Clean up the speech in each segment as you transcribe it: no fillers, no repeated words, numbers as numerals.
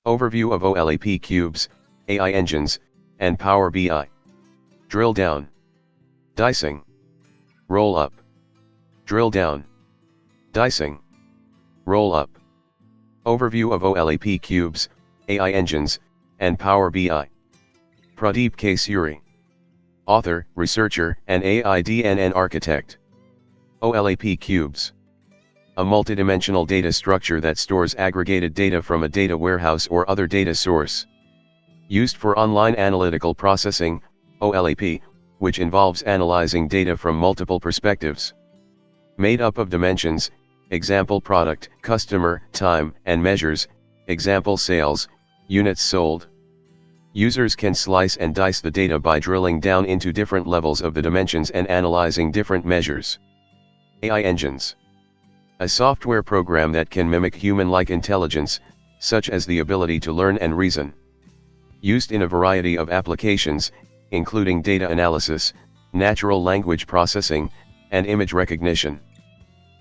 Overview of OLAP Cubes, AI engines, and Power BI. Drill down. Dicing. Roll up. Drill down. Dicing. Roll up. Overview of OLAP Cubes, AI engines, and Power BI. Pradeep K. Suri. Author, researcher, and AI-DNN architect. OLAP Cubes. A multidimensional data structure that stores aggregated data from a data warehouse or other data source. Used for online analytical processing, OLAP, which involves analyzing data from multiple perspectives. Made up of dimensions, example product, customer, time, and measures, example sales, units sold. Users can slice and dice the data by drilling down into different levels of the dimensions and analyzing different measures. AI engines. A software program that can mimic human-like intelligence, such as the ability to learn and reason. Used in a variety of applications, including data analysis, natural language processing, and image recognition.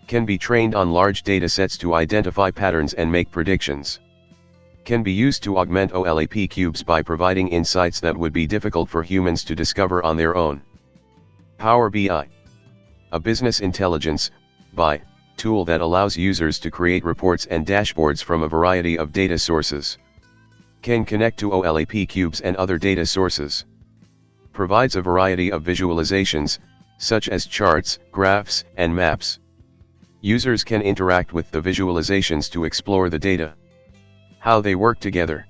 Can be trained on large datasets to identify patterns and make predictions. Can be used to augment OLAP cubes by providing insights that would be difficult for humans to discover on their own. Power BI. A business intelligence BI tool that allows users to create reports and dashboards from a variety of data sources. Can connect to OLAP cubes and other data sources. Provides a variety of visualizations, such as charts, graphs, and maps. Users can interact with the visualizations to explore the data. How they work together.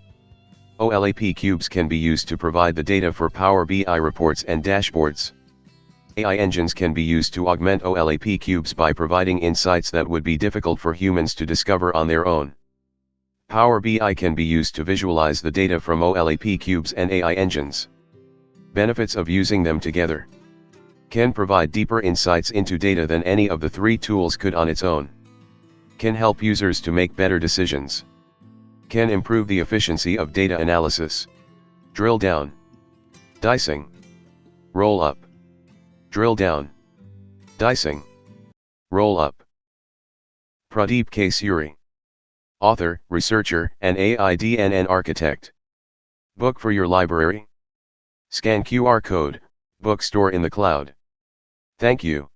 OLAP cubes can be used to provide the data for Power BI reports and dashboards. AI engines can be used to augment OLAP cubes by providing insights that would be difficult for humans to discover on their own. Power BI can be used to visualize the data from OLAP cubes and AI engines. Benefits of using them together. Can provide deeper insights into data than any of the three tools could on its own. Can help users to make better decisions. Can improve the efficiency of data analysis. Drill down. Dicing. Roll up. Drill down. Dicing. Roll up. Pradeep K. Suri. Author, researcher, and AI-DNN architect. Book for your library. Scan QR code, bookstore in the cloud. Thank you.